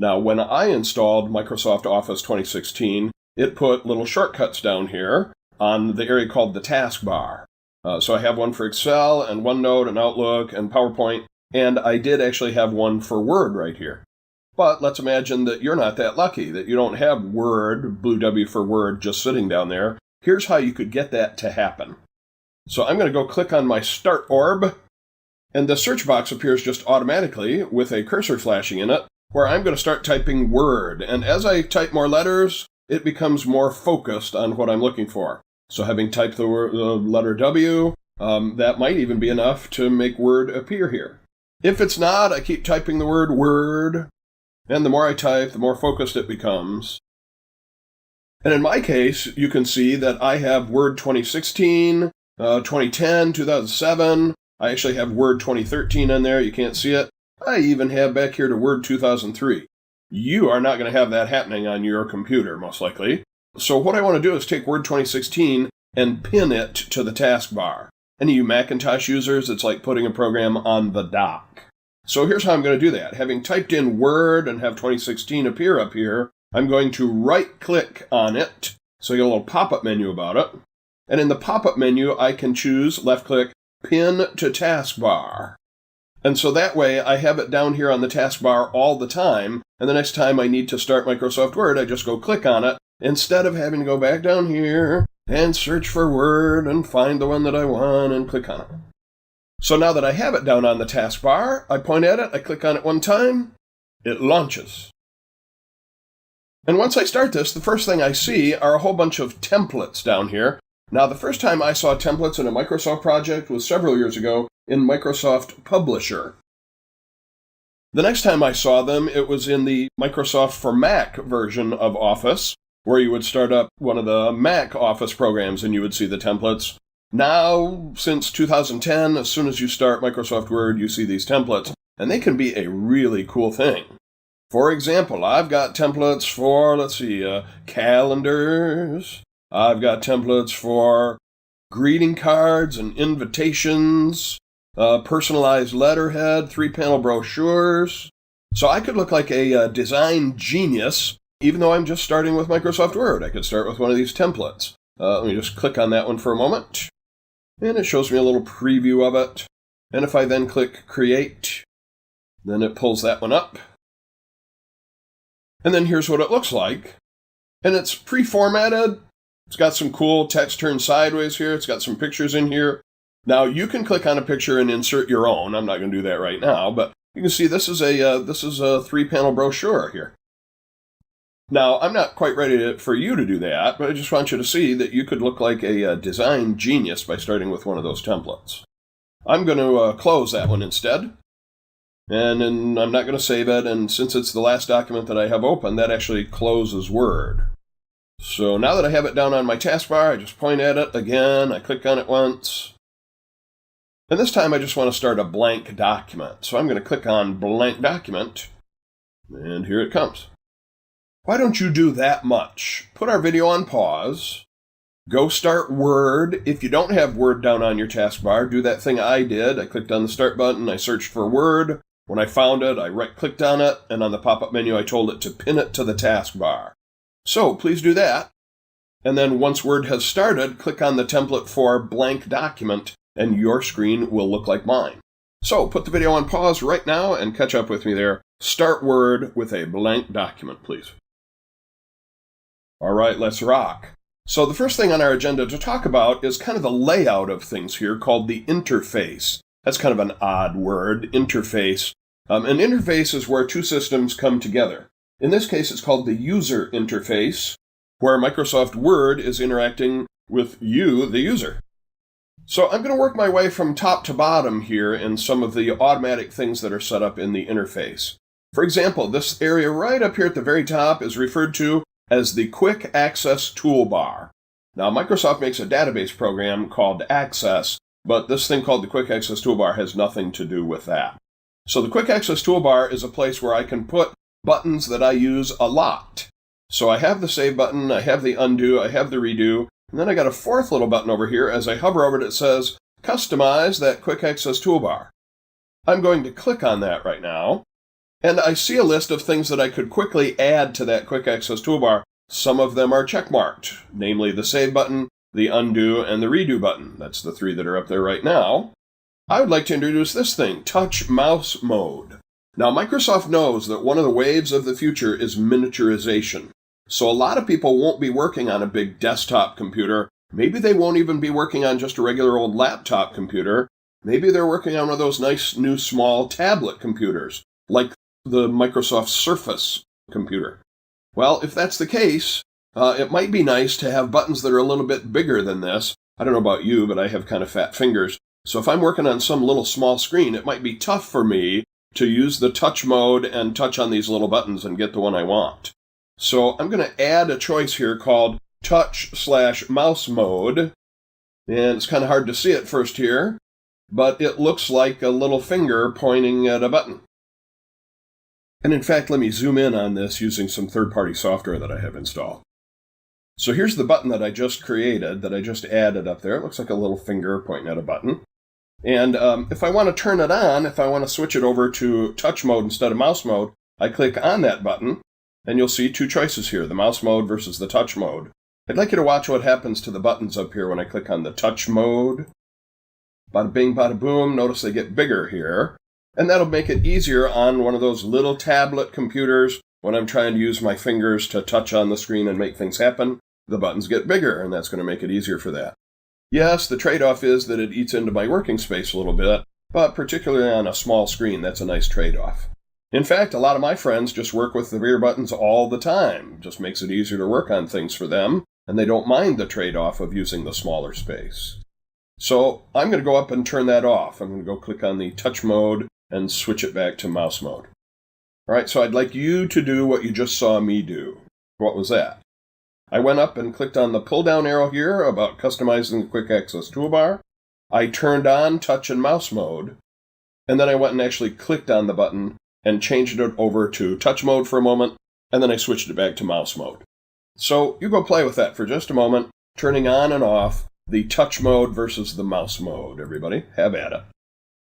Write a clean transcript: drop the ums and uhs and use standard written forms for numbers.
Now, when I installed Microsoft Office 2016, it put little shortcuts down here on the area called the taskbar. So I have one for Excel and OneNote and Outlook and PowerPoint, and I did actually have one for Word right here. But let's imagine that you're not that lucky, that you don't have Word, blue W for Word, just sitting down there. Here's how you could get that to happen. So I'm going to go click on my Start Orb, and the search box appears just automatically with a cursor flashing in it, where I'm going to start typing Word. And as I type more letters, it becomes more focused on what I'm looking for. So having typed the letter W, that might even be enough to make Word appear here. If it's not, I keep typing the word Word, and the more I type, the more focused it becomes. And in my case, you can see that I have Word 2016, 2010, 2007. I actually have Word 2013 in there. You can't see it. I even have back here to Word 2003. You are not going to have that happening on your computer, most likely. So what I want to do is take Word 2016 and pin it to the taskbar. Any of you Macintosh users, it's like putting a program on the dock. So here's how I'm going to do that. Having typed in Word and have 2016 appear up here, I'm going to right-click on it, so you get a little pop-up menu about it. And in the pop-up menu, I can choose, left-click, Pin to Taskbar. And so that way, I have it down here on the taskbar all the time, and the next time I need to start Microsoft Word, I just go click on it, instead of having to go back down here and search for Word and find the one that I want and click on it. So now that I have it down on the taskbar, I point at it, I click on it one time, it launches. And once I start this, the first thing I see are a whole bunch of templates down here. Now, the first time I saw templates in a Microsoft project was several years ago in Microsoft Publisher. The next time I saw them, it was in the Microsoft for Mac version of Office, where you would start up one of the Mac Office programs and you would see the templates. Now, since 2010, as soon as you start Microsoft Word, you see these templates, and they can be a really cool thing. For example, I've got templates for, calendars. I've got templates for greeting cards and invitations, personalized letterhead, 3-panel brochures. So I could look like a design genius, even though I'm just starting with Microsoft Word. I could start with one of these templates. Let me just click on that one for a moment. And it shows me a little preview of it. And if I then click Create, then it pulls that one up. And then here's what it looks like. And it's pre-formatted. It's got some cool text turned sideways here. It's got some pictures in here. Now, you can click on a picture and insert your own. I'm not going to do that right now, but you can see this is a 3-panel brochure here. Now, I'm not quite ready for you to do that, but I just want you to see that you could look like a design genius by starting with one of those templates. I'm going to close that one instead. And then I'm not going to save it, and since it's the last document that I have open, that actually closes Word. So now that I have it down on my taskbar, I just point at it again, I click on it once. And this time I just want to start a blank document. So I'm going to click on Blank Document, and here it comes. Why don't you do that much? Put our video on pause. Go start Word. If you don't have Word down on your taskbar, do that thing I did. I clicked on the Start button, I searched for Word. When I found it, I right-clicked on it, and on the pop-up menu, I told it to pin it to the taskbar. So please do that. And then once Word has started, click on the template for Blank Document, and your screen will look like mine. So put the video on pause right now and catch up with me there. Start Word with a blank document, please. All right, let's rock. So the first thing on our agenda to talk about is kind of the layout of things here called the interface. That's kind of an odd word, interface. An interface is where two systems come together. In this case, it's called the user interface, where Microsoft Word is interacting with you, the user. So I'm going to work my way from top to bottom here in some of the automatic things that are set up in the interface. For example, this area right up here at the very top is referred to as the Quick Access Toolbar. Now, Microsoft makes a database program called Access, but this thing called the Quick Access Toolbar has nothing to do with that. So the Quick Access Toolbar is a place where I can put buttons that I use a lot. So I have the Save button, I have the Undo, I have the Redo, and then I got a fourth little button over here. As I hover over it, it says, Customize that Quick Access Toolbar. I'm going to click on that right now. And I see a list of things that I could quickly add to that quick access toolbar. Some of them are checkmarked, namely the save button, the undo, and the redo button. That's the 3 that are up there right now. I would like to introduce this thing, touch mouse mode. Now, Microsoft knows that one of the waves of the future is miniaturization. So a lot of people won't be working on a big desktop computer. Maybe they won't even be working on just a regular old laptop computer. Maybe they're working on one of those nice new small tablet computers, like the Microsoft Surface computer. Well, if that's the case, it might be nice to have buttons that are a little bit bigger than this. I don't know about you, but I have kind of fat fingers. So if I'm working on some little small screen, it might be tough for me to use the touch mode and touch on these little buttons and get the one I want. So I'm going to add a choice here called touch/mouse mode. And it's kind of hard to see at first here, but it looks like a little finger pointing at a button. And in fact, let me zoom in on this using some third-party software that I have installed. So here's the button that I just created, that I just added up there. It looks like a little finger pointing at a button. And if I want to turn it on, if I want to switch it over to touch mode instead of mouse mode, I click on that button, and you'll see 2 choices here, the mouse mode versus the touch mode. I'd like you to watch what happens to the buttons up here when I click on the touch mode. Bada bing, bada boom. Notice they get bigger here. And that'll make it easier on one of those little tablet computers when I'm trying to use my fingers to touch on the screen and make things happen. The buttons get bigger, and that's going to make it easier for that. Yes, the trade-off is that it eats into my working space a little bit, but particularly on a small screen, that's a nice trade-off. In fact, a lot of my friends just work with the rear buttons all the time. It just makes it easier to work on things for them, and they don't mind the trade-off of using the smaller space. So I'm going to go up and turn that off. I'm going to go click on the touch mode and switch it back to mouse mode. All right, so I'd like you to do what you just saw me do. What was that? I went up and clicked on the pull-down arrow here about customizing the quick access toolbar. I turned on touch and mouse mode, and then I went and actually clicked on the button and changed it over to touch mode for a moment, and then I switched it back to mouse mode. So you go play with that for just a moment, turning on and off the touch mode versus the mouse mode, everybody. Have at it.